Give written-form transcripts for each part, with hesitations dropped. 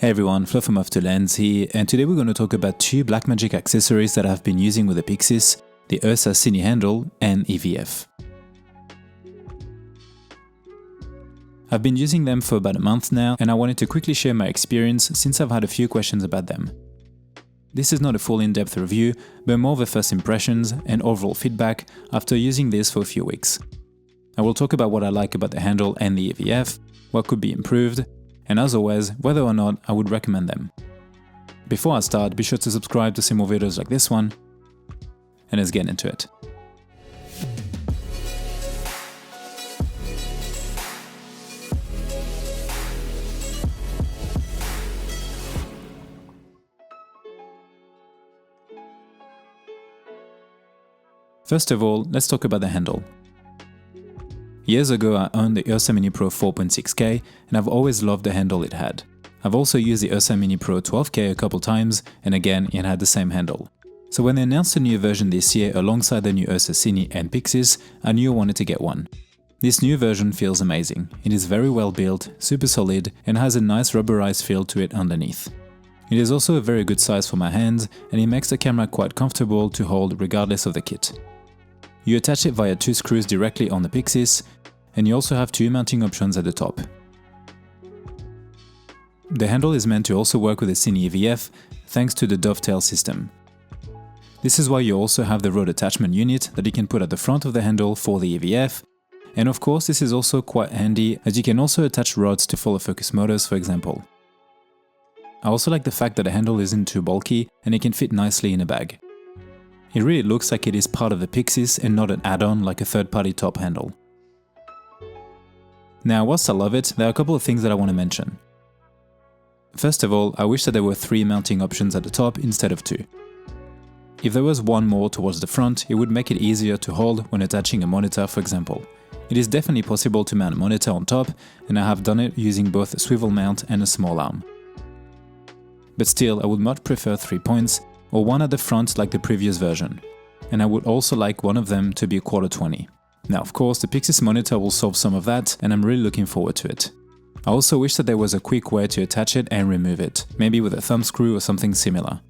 Hey everyone, Flo from OFTWOLANDS here, and today we're going to talk about two Blackmagic accessories that I've been using with the Pyxis, the Ursa Cine handle and EVF. I've been using them for about a month now, and I wanted to quickly share my experience since I've had a few questions about them. This is not a full in-depth review, but more of a first impressions and overall feedback after using this for a few weeks. I will talk about what I like about the handle and the EVF, what could be improved, and as always, whether or not I would recommend them. Before I start, be sure to subscribe to see more videos like this one, and let's get into it. First of all, let's talk about the handle. Years ago I owned the Ursa Mini Pro 4.6K and I've always loved the handle it had. I've also used the Ursa Mini Pro 12K a couple times and again it had the same handle. So when they announced a new version this year alongside the new Ursa Cine and Pyxis, I knew I wanted to get one. This new version feels amazing. It is very well built, super solid and has a nice rubberized feel to it underneath. It is also a very good size for my hands and it makes the camera quite comfortable to hold regardless of the kit. You attach it via two screws directly on the Pyxis, and you also have two mounting options at the top. The handle is meant to also work with the Cine EVF thanks to the dovetail system. This is why you also have the rod attachment unit that you can put at the front of the handle for the EVF, and of course this is also quite handy as you can also attach rods to follow focus motors, for example. I also like the fact that the handle isn't too bulky and it can fit nicely in a bag. It really looks like it is part of the Pyxis and not an add-on like a third-party top handle. Now, whilst I love it, there are a couple of things that I want to mention. First of all, I wish that there were 3 mounting options at the top instead of 2. If there was one more towards the front, it would make it easier to hold when attaching a monitor, for example. It is definitely possible to mount a monitor on top, and I have done it using both a swivel mount and a small arm. But still, I would much prefer 3 points, or one at the front like the previous version, and I would also like one of them to be a 1/4-20. Now of course the Pyxis monitor will solve some of that and I'm really looking forward to it. I also wish that there was a quick way to attach it and remove it, maybe with a thumb screw or something similar.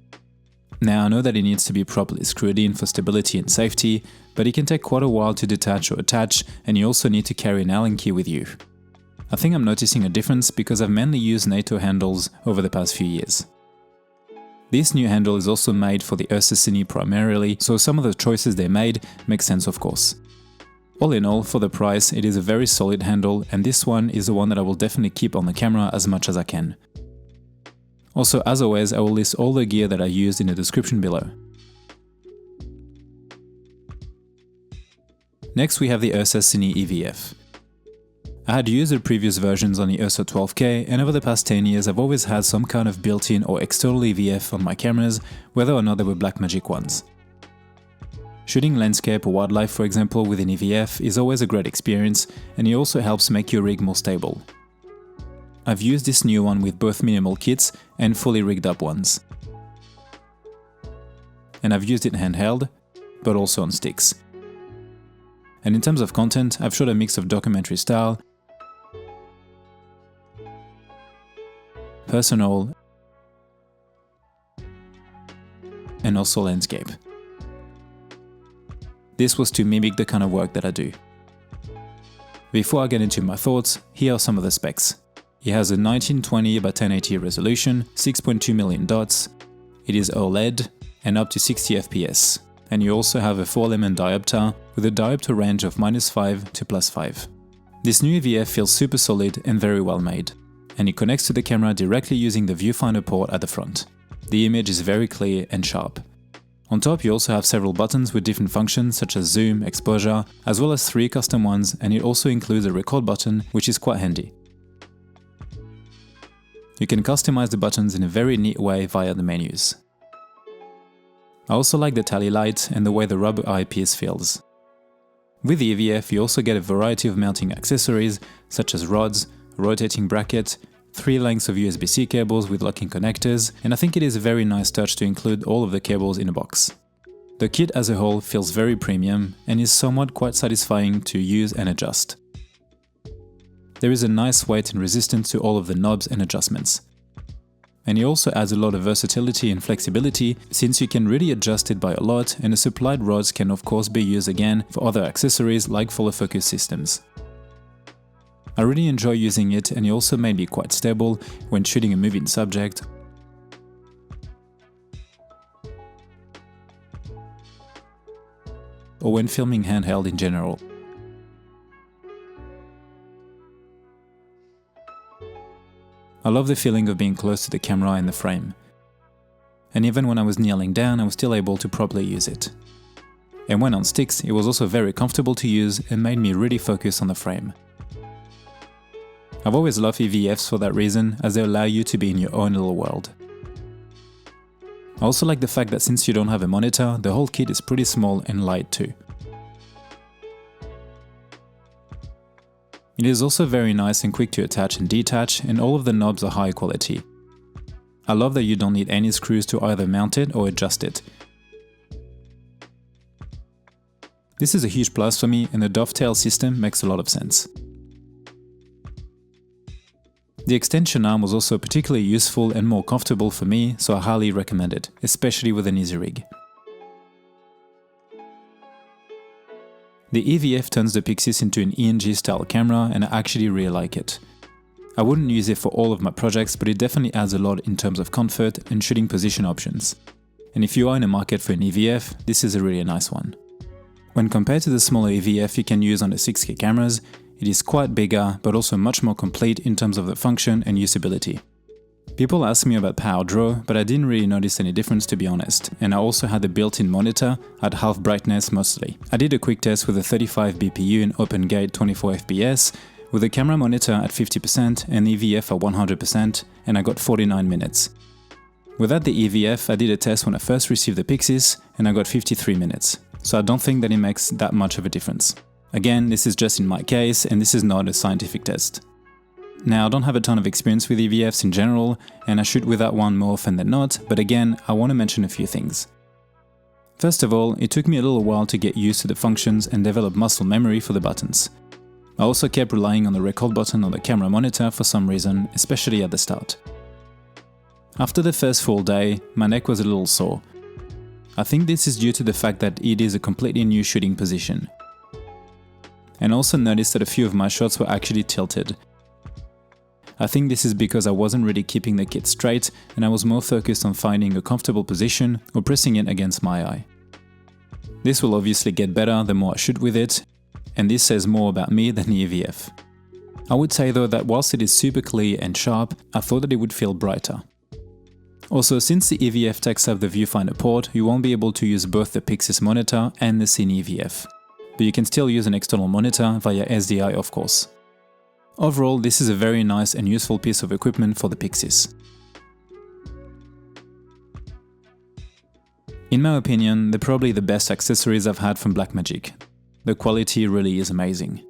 Now I know that it needs to be properly screwed in for stability and safety, but it can take quite a while to detach or attach and you also need to carry an Allen key with you. I think I'm noticing a difference because I've mainly used NATO handles over the past few years. This new handle is also made for the Ursa Cine primarily, so some of the choices they made make sense of course. All in all, for the price, it is a very solid handle and this one is the one that I will definitely keep on the camera as much as I can. Also, as always, I will list all the gear that I used in the description below. Next we have the Ursa Cine EVF. I had used the previous versions on the Ursa 12K and over the past 10 years I've always had some kind of built-in or external EVF on my cameras, whether or not they were Blackmagic ones. Shooting landscape or wildlife, for example, with an EVF is always a great experience and it also helps make your rig more stable. I've used this new one with both minimal kits and fully rigged up ones. And I've used it handheld, but also on sticks. And in terms of content, I've shot a mix of documentary style, personal, and also landscape. This was to mimic the kind of work that I do. Before I get into my thoughts, here are some of the specs. It has a 1920 by 1080 resolution, 6.2 million dots, it is OLED, and up to 60 FPS. And you also have a 4-element diopter with a diopter range of -5 to +5. This new EVF feels super solid and very well made, and it connects to the camera directly using the viewfinder port at the front. The image is very clear and sharp. On top you also have several buttons with different functions such as zoom, exposure, as well as 3 custom ones, and it also includes a record button which is quite handy. You can customize the buttons in a very neat way via the menus. I also like the tally light and the way the rubber eyepiece feels. With the EVF you also get a variety of mounting accessories such as rods, a rotating bracket, 3 lengths of USB-C cables with locking connectors, and I think it is a very nice touch to include all of the cables in a box. The kit as a whole feels very premium and is somewhat quite satisfying to use and adjust. There is a nice weight and resistance to all of the knobs and adjustments. And it also adds a lot of versatility and flexibility since you can really adjust it by a lot, and the supplied rods can of course be used again for other accessories like follow focus systems. I really enjoy using it, and it also made me quite stable when shooting a moving subject or when filming handheld in general. I love the feeling of being close to the camera and the frame. And even when I was kneeling down, I was still able to properly use it. And when on sticks, it was also very comfortable to use and made me really focus on the frame. I've always loved EVFs for that reason, as they allow you to be in your own little world. I also like the fact that since you don't have a monitor, the whole kit is pretty small and light too. It is also very nice and quick to attach and detach, and all of the knobs are high quality. I love that you don't need any screws to either mount it or adjust it. This is a huge plus for me, and the dovetail system makes a lot of sense. The extension arm was also particularly useful and more comfortable for me, so I highly recommend it, especially with an easy rig. The EVF turns the Pyxis into an ENG style camera, and I actually really like it. I wouldn't use it for all of my projects, but it definitely adds a lot in terms of comfort and shooting position options. And if you are in the market for an EVF, this is a really nice one. When compared to the smaller EVF you can use on the 6K cameras, it is quite bigger, but also much more complete in terms of the function and usability. People ask me about power draw, but I didn't really notice any difference to be honest, and I also had the built-in monitor at half brightness mostly. I did a quick test with a 35 BPU and open gate 24 FPS, with the camera monitor at 50% and EVF at 100%, and I got 49 minutes. Without the EVF, I did a test when I first received the Pyxis, and I got 53 minutes, so I don't think that it makes that much of a difference. Again, this is just in my case, and this is not a scientific test. Now, I don't have a ton of experience with EVFs in general, and I shoot without one more often than not, but again, I want to mention a few things. First of all, it took me a little while to get used to the functions and develop muscle memory for the buttons. I also kept relying on the record button on the camera monitor for some reason, especially at the start. After the first full day, my neck was a little sore. I think this is due to the fact that it is a completely new shooting position. And also noticed that a few of my shots were actually tilted. I think this is because I wasn't really keeping the kit straight, and I was more focused on finding a comfortable position or pressing it against my eye. This will obviously get better the more I shoot with it, and this says more about me than the EVF. I would say though that whilst it is super clear and sharp, I thought that it would feel brighter. Also, since the EVF takes up the viewfinder port, you won't be able to use both the Pyxis monitor and the Cine EVF. But you can still use an external monitor via SDI of course. Overall, this is a very nice and useful piece of equipment for the Pyxis. In my opinion, they're probably the best accessories I've had from Blackmagic. The quality really is amazing.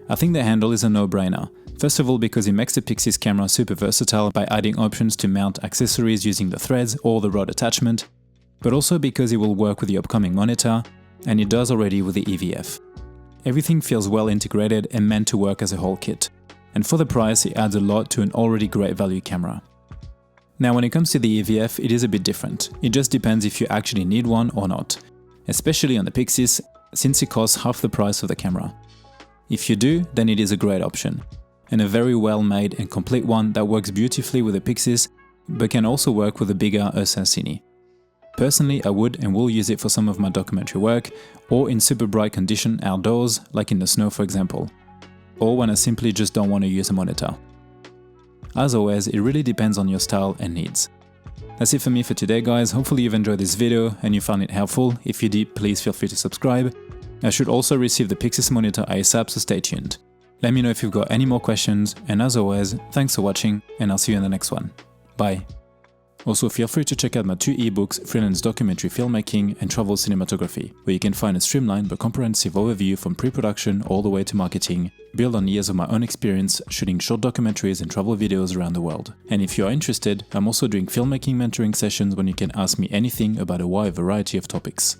I think the handle is a no-brainer. First of all because it makes the Pyxis camera super versatile by adding options to mount accessories using the threads or the rod attachment, but also because it will work with the upcoming monitor, and it does already with the EVF. Everything feels well integrated and meant to work as a whole kit, and for the price it adds a lot to an already great value camera. Now when it comes to the EVF, it is a bit different. It just depends if you actually need one or not, especially on the Pyxis, since it costs half the price of the camera. If you do, then it is a great option, and a very well made and complete one that works beautifully with the Pyxis, but can also work with a bigger Ursa Cine. Personally, I would and will use it for some of my documentary work, or in super bright condition outdoors, like in the snow for example, or when I simply just don't want to use a monitor. As always, it really depends on your style and needs. That's it for me for today guys, hopefully you've enjoyed this video and you found it helpful. If you did, please feel free to subscribe. I should also receive the Pyxis monitor ASAP, so stay tuned. Let me know if you've got any more questions, and as always, thanks for watching and I'll see you in the next one. Bye. Also, feel free to check out my 2 ebooks, Freelance Documentary Filmmaking and Travel Cinematography, where you can find a streamlined but comprehensive overview from pre-production all the way to marketing, built on years of my own experience shooting short documentaries and travel videos around the world. And if you are interested, I'm also doing filmmaking mentoring sessions when you can ask me anything about a wide variety of topics.